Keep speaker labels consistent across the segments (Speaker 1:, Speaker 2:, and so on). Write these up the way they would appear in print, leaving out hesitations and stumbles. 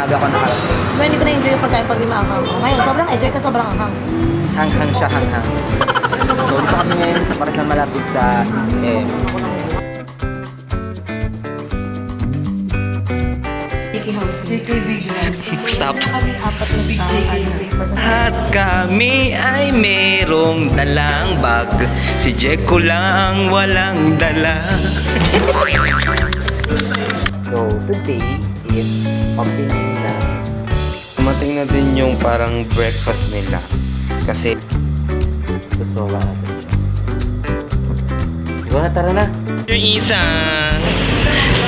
Speaker 1: maaga ako nakarating.
Speaker 2: Diba hindi ko na-enjoy yung pagkain pag di maanghang. Ngayon, sobrang enjoy ka, sobrang anghang.
Speaker 1: Hanghang siya, hanghang. So, dito kami ngayon sa pares na malapit sa SM. Stop.
Speaker 2: Apat na star.
Speaker 1: At kami ay merong dalang bag. Si Jeko lang walang dala. So, today is opening na. Dumating na din yung parang breakfast nila. Kasi, tapos bawa natin. Ikaw na, tara na. Yung isa.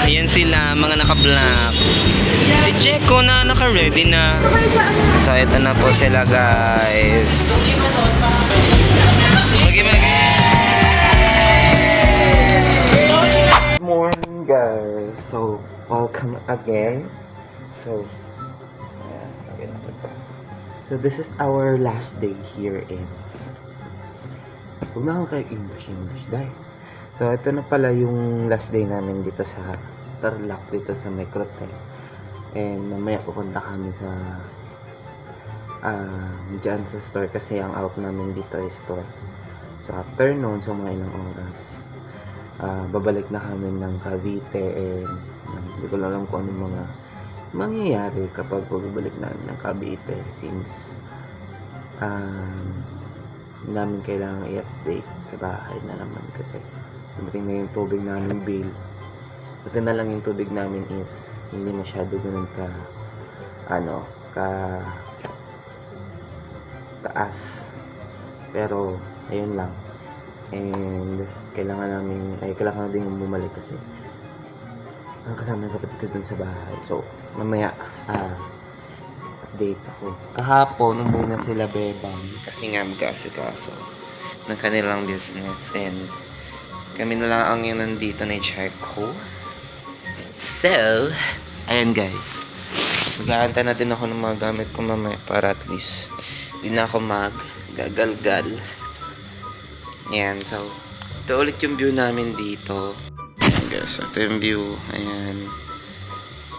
Speaker 1: Ayan sila, mga naka-black. Si Jeko na naka-ready na. So, ito na po sila, guys. Good morning, guys. So, welcome again. So, this is our last day here in... Huwag na ako kayo English, dahil. So, ito na pala yung last day namin dito sa Tarlac, dito sa Microtech. And mamaya pupunta kami sa dyan sa store kasi ang out namin dito is store. So, after noon, so mga ilang oras, babalik na kami ng Cavite and hindi ko lang alam kung anong mga mangyayari kapag pagbabalik namin ng Cavite since namin kailangan i-update sa bahay na naman kasi dumating na yung tubig namin bill. Buti na lang yung tubig namin is hindi masyado ganun ka taas, pero ayun lang. And kailangan na din bumalik kasi kasama yung kapatid ko dun sa bahay. So mamaya update ako. Kahapon umuwi na sila Bebang kasi nga mag-asikaso ng kanilang business and kami na lang ang yung nandito na i-Jeko. So, ayan guys. Mag-aantay natin ako ng mga gamit ko mamaya para at least hindi na ako mag-gagal-gal. Ayan, so ito ulit yung view namin dito. Ayan guys, ito yung view. Ayan.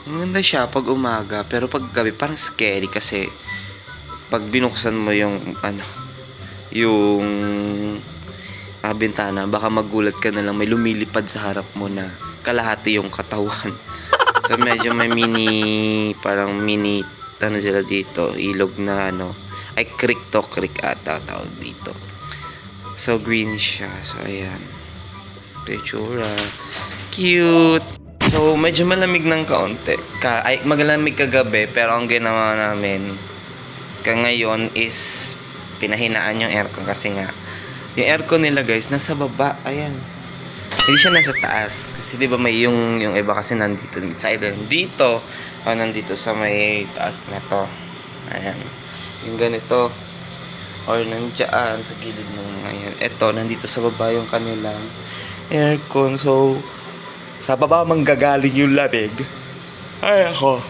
Speaker 1: Maganda siya pag umaga, pero pag gabi parang scary kasi pag binuksan mo yung bintana, baka magulat ka na lang may lumilipad sa harap mo na kalahati yung katawan. So medyo may parang mini sila dito, ilog na creek ata tawag dito. So green siya, so ayan. Pechura. Cute. So medyo malamig ng kaunti. Magalamig kagabi, pero ang ginawa namin ngayon is pinahinaan yung aircon kasi nga yung aircon nila guys nasa baba, ayan. Hindi siya nasa taas kasi 'di ba may yung iba kasi nandito either dito o nandito sa may taas na to. Ayan. Yung ganito or nandiyan sa gilid ng ayan. Ito nandito sa baba yung kanilang aircon. So sa baba manggagaling yung lamig. Ay ako.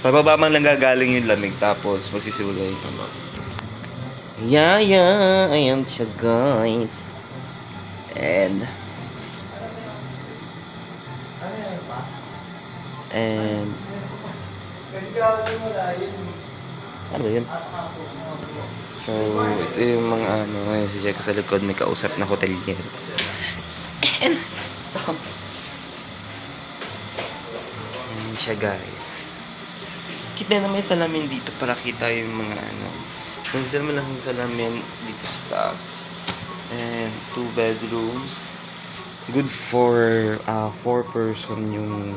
Speaker 1: Sa baba man lang gagaling yung lamig tapos magsisimula yung ayan siya guys. And ano yun? So ito yung mga ngayon si Jeko sa likod may kausap na hotelier. And ayan siya guys. Kita na may salamin dito para kita yung mga Minsan malaking salamin dito sa taas. And 2 bedrooms. Good for 4 person yung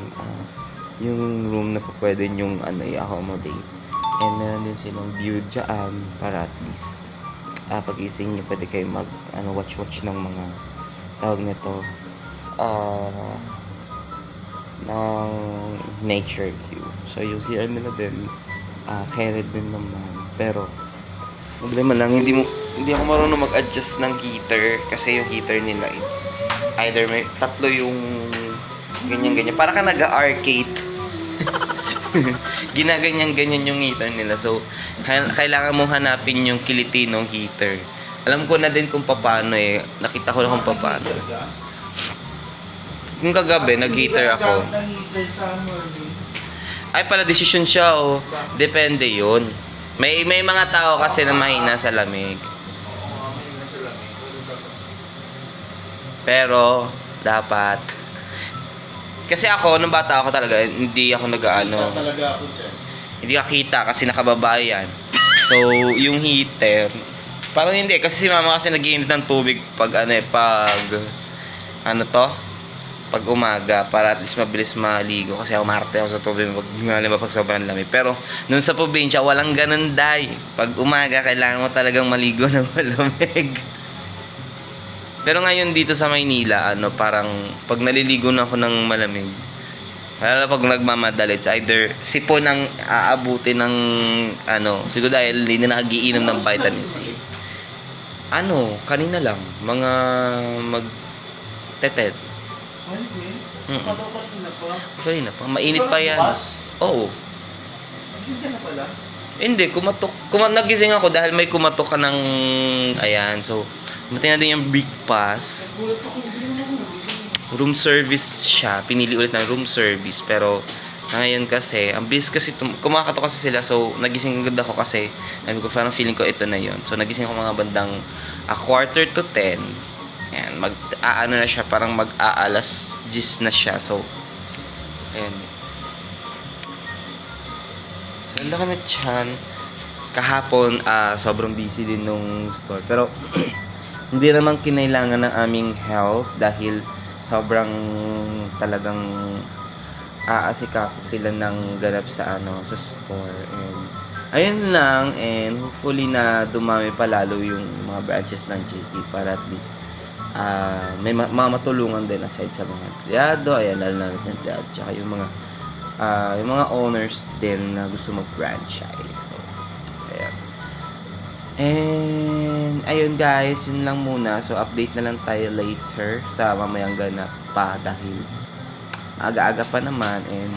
Speaker 1: room na po pwede yung i-accommodate. And meron din silang view dyan para at least pag-ising nyo pwede kayo watch ng mga tawag nito ng nature view. So yung CR nila din carried din naman, pero problema lang, hindi ako marunong mag-adjust ng heater kasi yung heater nila it's either may tatlo yung ganyan-ganyan. Para ka nag-arcade. Ginaganyan-ganyan yung heater nila. So, kailangan mong hanapin yung kiliti ng heater. Alam ko na din kung paano Nakita ko na kung paano. Yung kagabi, nag-heater ako. Ay pala, desisyon siya o. Depende yun. May mga tao kasi na mahina sa lamig. Pero, dapat. Kasi ako, nung bata ako talaga, hindi ako nag-ano.
Speaker 3: Talaga ako dyan.
Speaker 1: Hindi ka kita kasi nakababa yan. So, yung heater, parang hindi. Kasi si mama kasi nag-iinit ng tubig pag pag umaga, para at least mabilis maligo. Kasi ako marte ako sa tubig pag sobrang lamig. Pero, nung sa probinsya, walang ganun, day. Pag umaga, kailangan mo talagang maligo na malamig. Pero ngayon dito sa Maynila, parang pag naliligo na ako ng malamig, lalo pag nagmamadali, it's either sipon ang aabutin ng siguro dahil hindi na nag-iinom ng vitamin C. Kanina lang, mga magtetet.
Speaker 3: Ay, Gwen?
Speaker 1: Mm.
Speaker 3: Katapat na pa.
Speaker 1: Kanina pa, mainit pa yan.
Speaker 3: Bukas?
Speaker 1: Oo.
Speaker 3: Gising ka na pala?
Speaker 1: Hindi, nagising ako dahil may kumatok ka ng, ayan, so, matin na din yung Big Pass.
Speaker 3: Gulat ako, hindi naman ako nagising.
Speaker 1: Room service siya, pinili ulit ng room service, pero ngayon kasi, ang bilis kasi, kumakatok kasi sila, so nagising agad ako kasi, sabi ko, parang feeling ko ito na yon. So nagising ako mga bandang 9:45. Ayan, na siya, parang mag-aalas 10 na siya, so, ayan. Ang laki na tiyan. Kahapon, sobrang busy din nung store, pero, hindi naman kinailangan ng aming help dahil sobrang talagang aasikaso sila ng ganap sa sa store. And ayun lang, and hopefully na dumami pa lalo yung mga branches ng JT para at least may matulungan din aside sa mga empleyado, ayan, lalo na sa empleyado, tsaka yung mga owners din na gusto mag-franchise. So, ayan. And ayun guys, yun lang muna. So update na lang tayo later sa mamayang ganap pa dahil aga-aga pa naman, and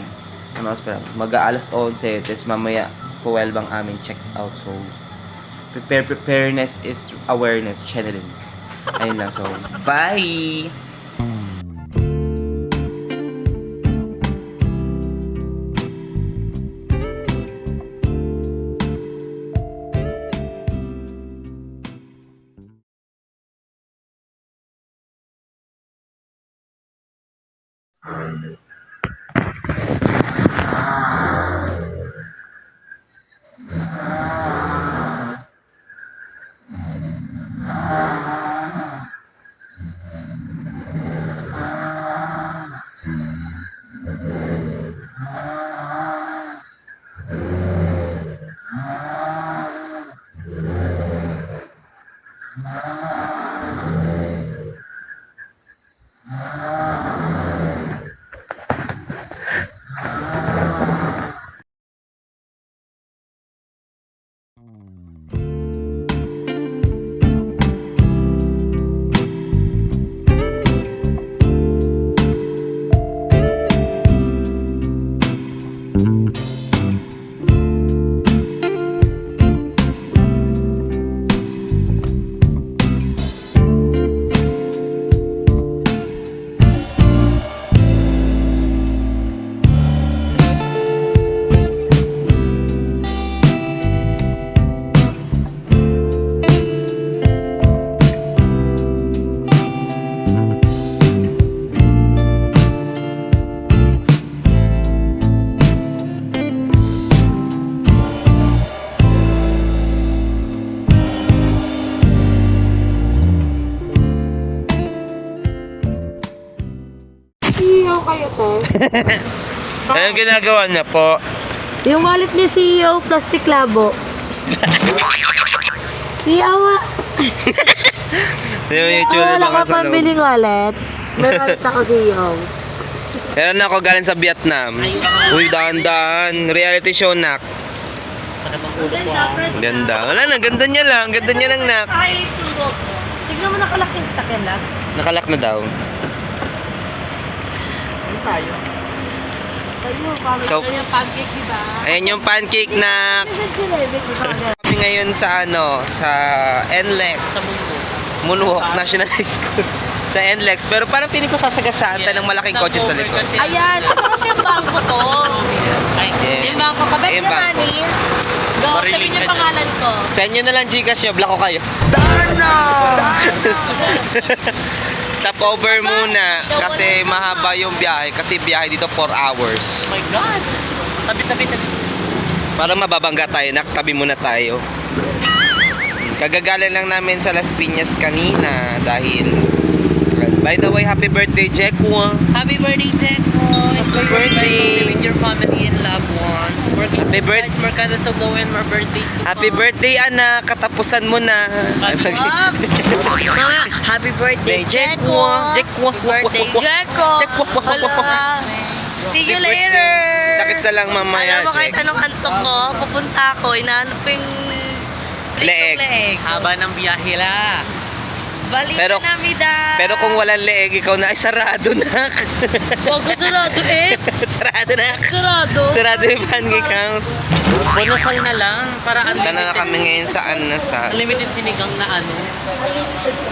Speaker 1: mag-aalas 11, tapos mamaya 12 ang aming check out. So preparedness is awareness channeling. Ayun lang, so bye.
Speaker 2: CEO kayo to.
Speaker 1: Anong ginagawa niya po?
Speaker 2: Yung wallet ni CEO, plastic labo. CEO nga.
Speaker 1: Yung YouTube
Speaker 2: Wala
Speaker 1: na
Speaker 2: ka
Speaker 1: sa loob.
Speaker 2: pambiling wallet. May wallet ako CEO.
Speaker 1: Meron ako galing sa Vietnam. Uy, dahan-dahan. Reality show, nak. Ganda. Wala na, ganda niya lang. Ganda niya lang, nak.
Speaker 2: Kahit sundok. Tignan mo nakalak yung sakyan lang.
Speaker 1: Nakalak na daw.
Speaker 2: Ano tayo?
Speaker 1: So,
Speaker 2: yung pancake, diba?
Speaker 1: ayan yung pancake na kami ngayon sa sa NLEX. Sa Moonwalk National High School. Sa NLEX. Pero parang piling ko sasagasaan tayo ng malaking kotse sa likod.
Speaker 2: Ayan, ito kasi yung bangko to.
Speaker 1: Yes.
Speaker 2: Yung bangko. Kabit
Speaker 1: Yung
Speaker 2: ka,
Speaker 1: bangko.
Speaker 2: Manny. Go, sabihin yung pangalan ko.
Speaker 1: Send nyo na lang Gcash nyo, block ko kayo. Stop over muna kasi mahaba yung biyahe. Kasi biyahe dito 4 hours.
Speaker 4: Oh my God! Tabi.
Speaker 1: Para mababangga tayo, naktabi muna tayo. Kagagaling lang namin sa Las Piñas kanina dahil by the way, happy birthday, Jekwa.
Speaker 4: Happy birthday, Jeko! Enjoy your
Speaker 1: birthday.
Speaker 4: with your family and loved ones.
Speaker 1: Happy birthday.
Speaker 4: More kada sa blow and more birthdays to
Speaker 1: Happy
Speaker 4: come.
Speaker 1: birthday, anak. Katapusan mo na.
Speaker 2: Mama, happy birthday, Jeko.
Speaker 1: Jekwa.
Speaker 2: Birthday, Jeko.
Speaker 1: Jekwa.
Speaker 2: Hala. See you later.
Speaker 1: Takit sa lang mamaya,
Speaker 2: Alam mo, kahit
Speaker 1: Jek.
Speaker 2: anong antok ko, pupunta ako, inaanap ko yung
Speaker 1: Leeg.
Speaker 2: leeg.
Speaker 4: Haba ng biyahe la.
Speaker 2: Balik
Speaker 1: Pero-
Speaker 2: na Navidad.
Speaker 1: Pero kung walang leeg, ikaw na ay sarado na.
Speaker 2: Huwag ko sarado eh.
Speaker 1: Sarado na.
Speaker 2: Sarado.
Speaker 1: Sarado yung pancake house.
Speaker 4: Bonusal na lang para
Speaker 1: Punta na kami ngayon sa Anasa.
Speaker 4: unlimited sinigang na ano.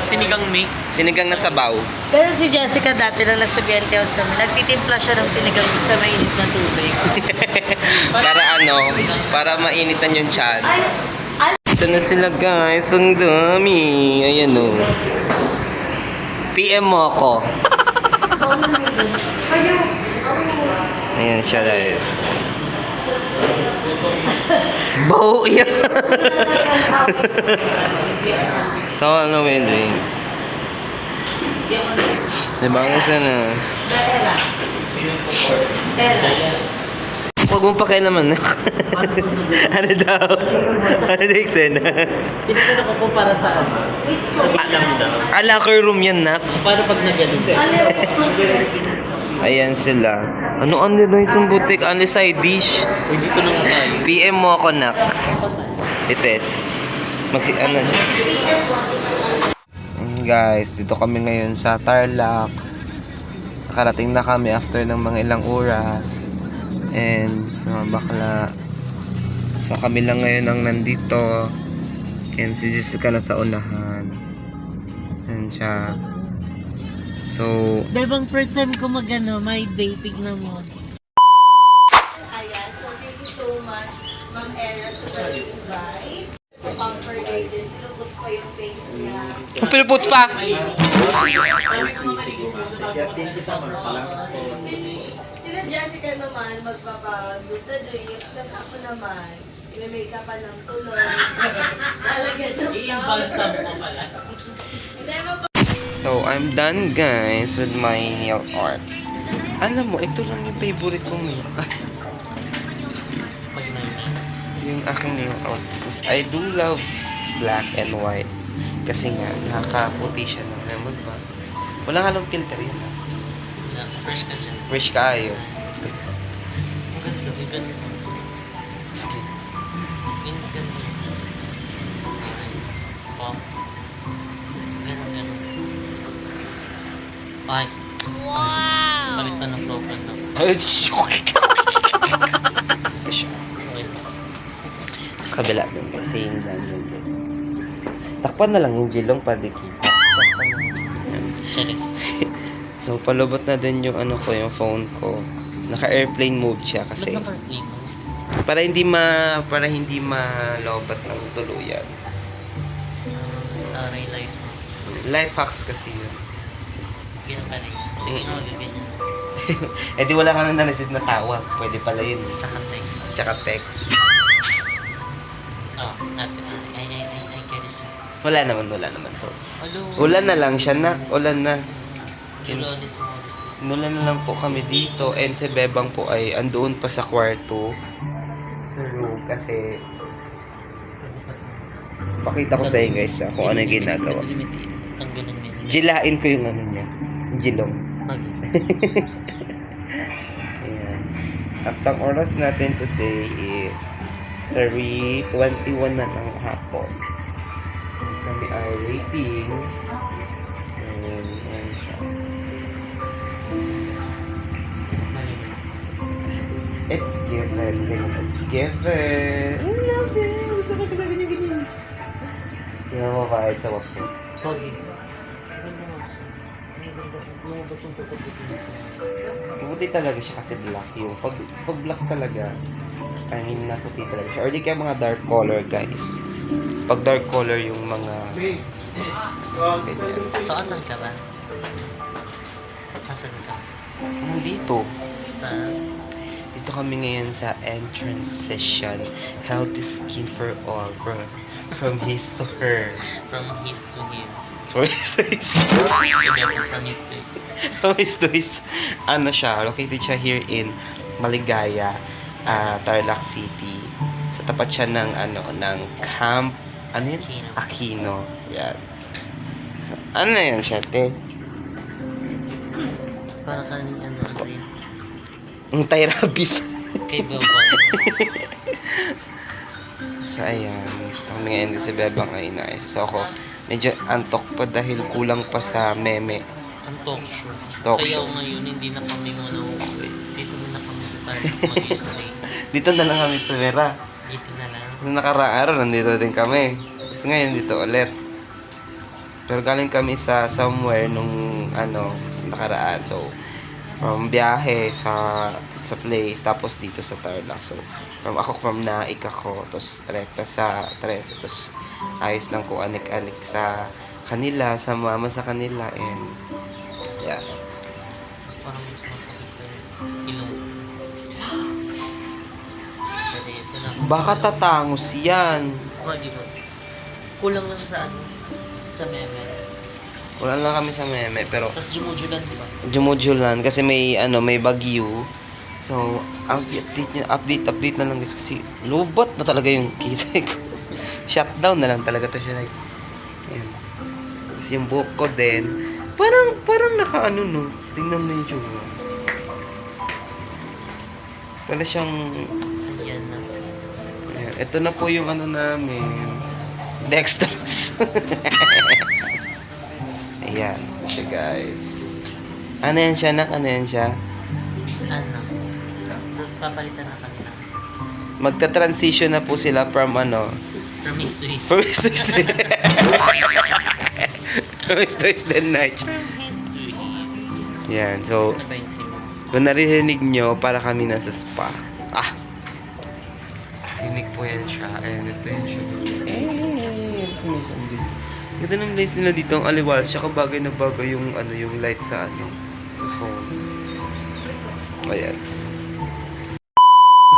Speaker 4: Sinigang mix.
Speaker 1: Sinigang na sabaw.
Speaker 2: Pero si Jessica dati nang nasa Biente House kami, nagtitimpla siya ng sinigang sa mainit na tubig.
Speaker 1: Para ano, para mainitan yung tiyan. Ito na sila guys, ang dami. Ayan o. PM mo ako. Ayan siya guys. Bow yan. So ano yung drinks? Diba ang isa na? Huwag mong pakialaman na. Ano daw? Ano daw yung eksena?
Speaker 4: Tinitin ako po para sa ano. Alam daw.
Speaker 1: Locker room yan, nak.
Speaker 4: Para pag nagano.
Speaker 1: Ayan sila. Ano nila yung butik? Ano side dish?
Speaker 4: Uy, dito na nga tayo.
Speaker 1: PM mo ako, nak. Ites. Ano siya? Guys, dito kami ngayon sa Tarlac. Nakarating na kami after ng mga ilang oras. And sa mga bakla. So kami lang ngayon ang nandito. And si Jessica na sa unahan. And siya. So,
Speaker 4: Bebang first time ko magano, may dating na mo.
Speaker 2: Ayan, so thank you so much, Ma'am Ella, sa pag-invite. Pamper Lady, lubos ko yung face niya.
Speaker 1: pinuputs pa!
Speaker 2: Sila Jessica naman, magpapagluta drink, tapos ako naman, i-makeupan ng tuloy. Lalagyan ng
Speaker 4: I-balsam mo pala.
Speaker 2: Hindi mo pa.
Speaker 1: So, I'm done guys with my nail art. Alam mo, ito lang yung favorite kong nail art. Yung aking nail art. I do love black and white. Kasi nga, nakakaputi siya ng lemon ba? Wala ka lang filter yun.
Speaker 4: Fresh ka dyan.
Speaker 1: Fresh kaayo.
Speaker 4: Ang ganda, ang ganda sa
Speaker 1: Skin.
Speaker 4: Ang ganda. Pop. Ganun. Ay. Wow! Palitan ng profile na.
Speaker 1: Ay, siya. Sa kabila din kasi yung ganyan din. Takpan na lang yung jilong para di kita.
Speaker 4: Cheris.
Speaker 1: So, palubot na din yung ano ko, yung phone ko. Naka-airplane mode siya kasi
Speaker 4: Ba't naka-play mo?
Speaker 1: para hindi malobat ng tuluyan.
Speaker 4: Taray light mo.
Speaker 1: Life hacks kasi yun.
Speaker 4: Ganyan pa rin. Sige nga, magaganyan.
Speaker 1: Eh di wala ka na na-receive na tawag. Pwede pala yun.
Speaker 4: Tsaka text.
Speaker 1: Tsaka text.
Speaker 4: Oh, ay, Keris.
Speaker 1: Wala naman. So,
Speaker 4: Alo.
Speaker 1: ulan na lang siya na. Ulan na.
Speaker 4: Ilonis mo.
Speaker 1: Nulan na lang po kami dito. And si Bebang po ay andoon pa sa kwarto. Sa room. Kasi pakita ko sa inyo guys kung ano yung ginagawa.
Speaker 4: Ang ganun yun.
Speaker 1: Jilain ko yung ano niya. Yung jilong. Ayan. At ang oras natin today is 3:21 na ng hapon. Kami ay waiting. Ayan siya. It's given. It's given. I love it. Gusto ko siya na ganyan. Tingnan mo kahit sa wapo.
Speaker 4: Pogi. Lumabas yung puti.
Speaker 1: Puti talaga siya kasi black yung. Pag black talaga, I mean, na puti talaga siya. Or di kaya mga dark color, guys. Pag dark color yung mga...
Speaker 3: Babe.
Speaker 1: ganyan.
Speaker 4: So, asan ka ba? Asan ka?
Speaker 1: Dito.
Speaker 4: Sa...
Speaker 1: Dito kami ngayon sa entrance session. Healthy skin for all. From his to her.
Speaker 4: From his to his.
Speaker 1: From his to his.
Speaker 4: From his to his.
Speaker 1: From his to his. Ano siya, located siya here in Maligaya, Tarlac City. Sa tapat siya ng, ng Camp, ano yun? Aquino. Yan. So, ano na yan siya, te?
Speaker 4: Para kang ano rin.
Speaker 1: Ang Tyrabis.
Speaker 4: Kay Bobo.
Speaker 1: So, ayan. Kami ngayon kasi bebang ay inayos. So, ako, medyo antok pa dahil kulang pa sa meme.
Speaker 4: Ang talk show.
Speaker 1: Talk
Speaker 4: Kaya
Speaker 1: show.
Speaker 4: ngayon, hindi na kami muna uuwi. Dito na kami sa Tarlac mag-stay.
Speaker 1: Dito na lang kami tumira.
Speaker 4: Dito na lang.
Speaker 1: Nung nakaraang araw, nandito din kami. Tapos ngayon, dito ulit. Pero galing kami sa somewhere nung, sa nakaraan. So, from biyahe sa place, tapos dito sa Tarlac. So, from Naik ako, tapos rekta sa Tres. Tapos, ayos lang kung anik-anik sa kanila, sa mama sa kanila, and yes.
Speaker 4: Tapos parang mas masakit yung ilong. Sorry, isa na.
Speaker 1: Baka tatangos yan.
Speaker 4: Wagi mo. Kulang lang sa ano? Sa meme.
Speaker 1: Wala lang kami sa meme, pero
Speaker 4: Tapos jumujulan, di ba?
Speaker 1: jumujulan kasi may may bagyo. So, ang update na lang guys kasi lubot na talaga yung kita ko. Shutdown na lang talaga to siya. Ayan. Tapos yung buhok ko din, parang naka no. Tingnan mo yung tsura. Wala siyang,
Speaker 4: Ayan na.
Speaker 1: ayan. Ito na po yung namin. Dextrose. Ayan. Siya guys. Ano yan siya, nak? Ano yan siya?
Speaker 4: Ano? Tapos papalitan na kanila.
Speaker 1: Magta-transition na po sila from
Speaker 4: From his to his.
Speaker 1: from his to his from his to his then night.
Speaker 4: From his to his.
Speaker 1: Yan, so
Speaker 4: Ano ba yung simo?
Speaker 1: kung narinig nyo, para kami nasa spa. Rinig po yan siya. Ayan, ito yan siya. Ganda ng lights nila dito, ang aliwas. Siya bagay na bagay yung yung light sa sa phone. Ayan.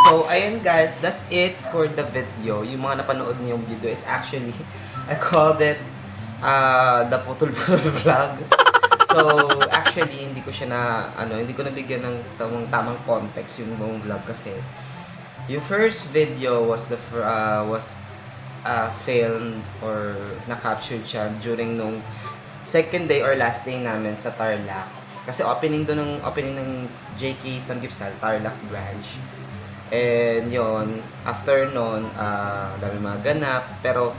Speaker 1: So, ayan guys, that's it for the video. Yung mga napanood niyo yung video is actually, I called it, the Putol Vlog. So, actually, hindi ko siya hindi ko nabigyan ng tamang context yung buong vlog kasi yung first video was filmed or na-captured siya during nung second day or last day namin sa Tarlac. Kasi opening ng JK Sanggipsal, Tarlac branch. And yon, after nun, dami mga ganap. Pero,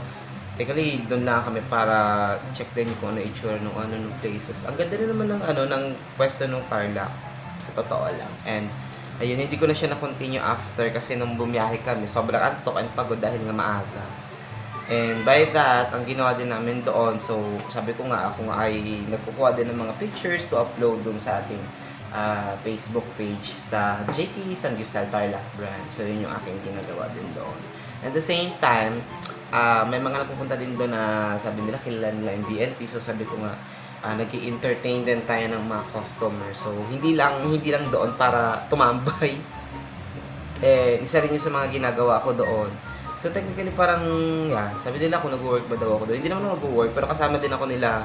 Speaker 1: technically, doon lang kami para check din kung ano itsura nung places. Ang ganda rin naman ng pwesto nung Tarlac. Sa totoo lang. And, ayun, hindi ko na siya na-continue after kasi nung bumiyahe kami, sobrang antok and pagod dahil nga maaga. And by that, ang ginawa din namin doon, so sabi ko nga, ako nga ay nagkukuha din ng mga pictures to upload doon sa ating Facebook page sa JK Sanggipsal Tarlac branch. So yun yung aking ginagawa din doon. At the same time, may mga napupunta din doon na sabi nila kilala nila yung BNT. So sabi ko nga, nag-i-entertain din tayo ng mga customer. So hindi lang doon para tumambay. Isa rin yung sa mga ginagawa ko doon. So technically parang, sabi nila kung nag-work ba daw ako doon. Hindi naman ako nag-work, pero kasama din ako nila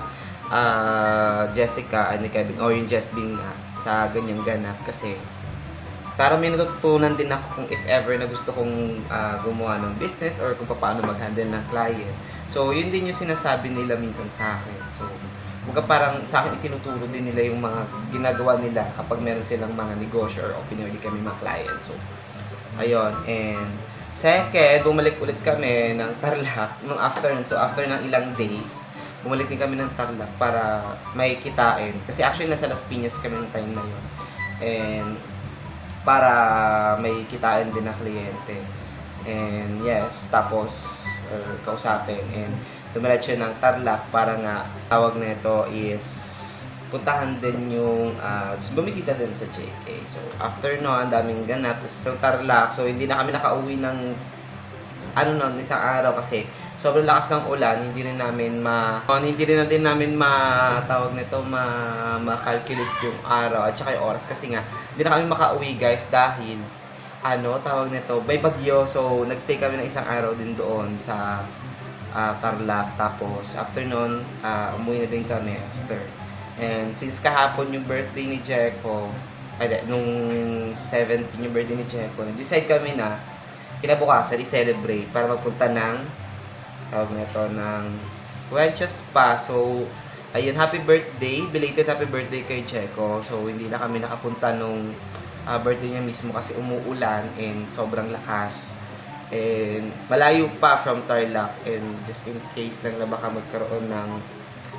Speaker 1: Jessica and Kevin, or yung Jessbing nga, sa ganyang ganap. Kasi parang may natutunan din ako kung if ever na gusto kong gumawa ng business or kung paano mag-handle ng client. So yun din yung sinasabi nila minsan sa akin. So parang sa akin itinuturo din nila yung mga ginagawa nila kapag meron silang mga negosyo or opening or di kami mga client. So ayun, and second, bumalik ulit kami ng Tarlac nung after nun. So, after ng ilang days, bumalik din kami ng Tarlac para may kitain. Kasi actually, nasa Las Piñas kami ng time na yun. And, para may kitain din na kliyente. And, yes, tapos, kausapin. And, dumiretso ng Tarlac para nga, tawag na ito is
Speaker 5: puntahan din yung bumisita din sa JK. So after no, ang daming ganap. Tapos yung Tarlac, so hindi na kami nakauwi ng isang araw kasi sobrang lakas ng ulan, hindi rin na din namin ma-calculate yung araw at saka yung oras kasi nga hindi na kami makauwi guys dahil may bagyo. So nagstay kami ng isang araw din doon sa Tarlac. Tapos after nun, umuwi na din kami after. And since kahapon yung birthday ni Jeko, nung 17 yung birthday ni Jeko, nag-decide kami na kinabukasan i-celebrate para magpunta ng Wenches Spa. So, ayun, happy birthday, belated happy birthday kay Jeko. So, hindi na kami nakapunta nung birthday niya mismo kasi umuulan and sobrang lakas. And malayo pa from Tarlac, and just in case lang na baka magkaroon ng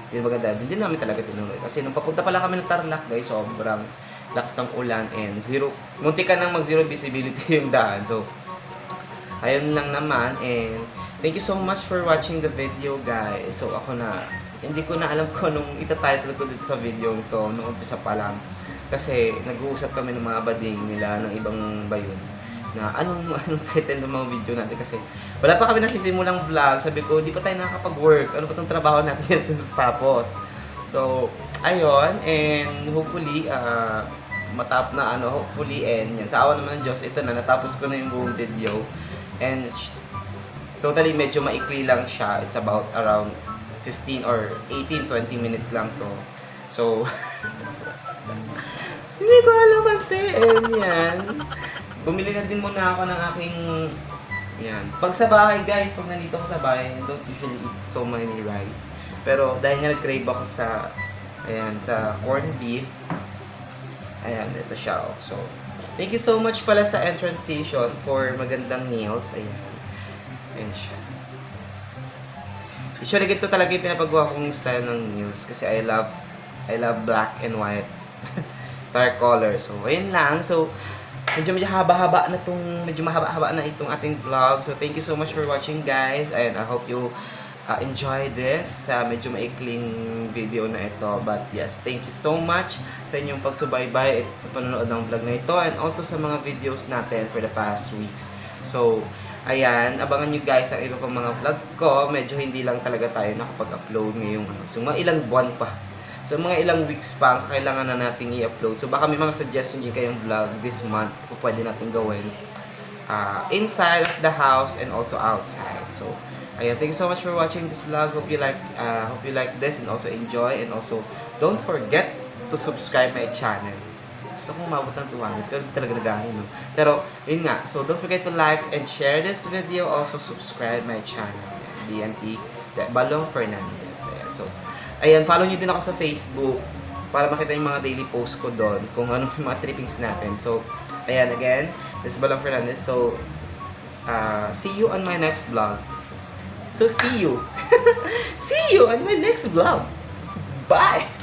Speaker 5: hindi maganda, hindi namin talaga tinuloy. Kasi nung papunta pala kami ng Tarlac guys, sobrang lakas ng ulan and munti ka nang mag-zero visibility yung daan. So, ayun lang naman, and thank you so much for watching the video guys. So ako hindi ko na alam ko nung itatitle ko dito sa video to nung umpisa pa lang. Kasi nag-uusap kami ng mga bading nila ng ibang bayon na anong title ng mga video natin kasi wala pa kami nasisimulang vlog. Sabi ko, hindi pa tayo nakakapag-work. Ano pa itong trabaho natin yan tapos. So, ayun, and hopefully, hopefully, and yan, sa awa naman ng Diyos, ito na, natapos ko na yung buong video. And totally medyo maikli lang siya. It's about around 15 or 18-20 minutes lang to. So, hindi ko alam ate. And yan. Bumili na din muna ako ng aking yan. Pag sa bahay guys, pag nandito ako sa bahay, I don't usually eat so many rice. Pero dahil nga nag-crave ako sa corned beef, ayan, ito siya. Oh. So, thank you so much pala sa Entrance Station for magandang meals. Ayan. Ayan siya. Usually, ganito talaga yung pinapagawa kong style ng nails kasi I love black and white dark color. So, ayun lang. So, medyo mahaba-haba na itong ating vlog. So, thank you so much for watching guys. And I hope you enjoy this medyo maikling video na ito. But yes, thank you so much sa inyong pagsubaybay at sa panonood ng vlog na ito and also sa mga videos natin for the past weeks. So, ayan, abangan nyo guys ang iba pang mga vlog ko. Medyo hindi lang talaga tayo nakapag-upload ngayong so mga ilang buwan pa. So mga ilang weeks pa kailangan na nating i-upload. So baka may mga suggestion din kayong vlog this month kung pwede natin gawin inside of the house and also outside. So ayan, thank you so much for watching this vlog. Hope you like this and also enjoy, and also don't forget to subscribe my channel. Gusto kong umabot ng 200 pero hindi talaga nagahin, no? Pero yun nga, so don't forget to like and share this video. Also subscribe my channel, BNT Balong Fernandez. Ayan, so ayan, follow nyo din ako sa Facebook para makita yung mga daily post ko doon kung ano yung mga trippings natin. So, ayan, again, this is Balong Fernandez. So, see you on my next vlog. So, see you. See you on my next vlog. Bye!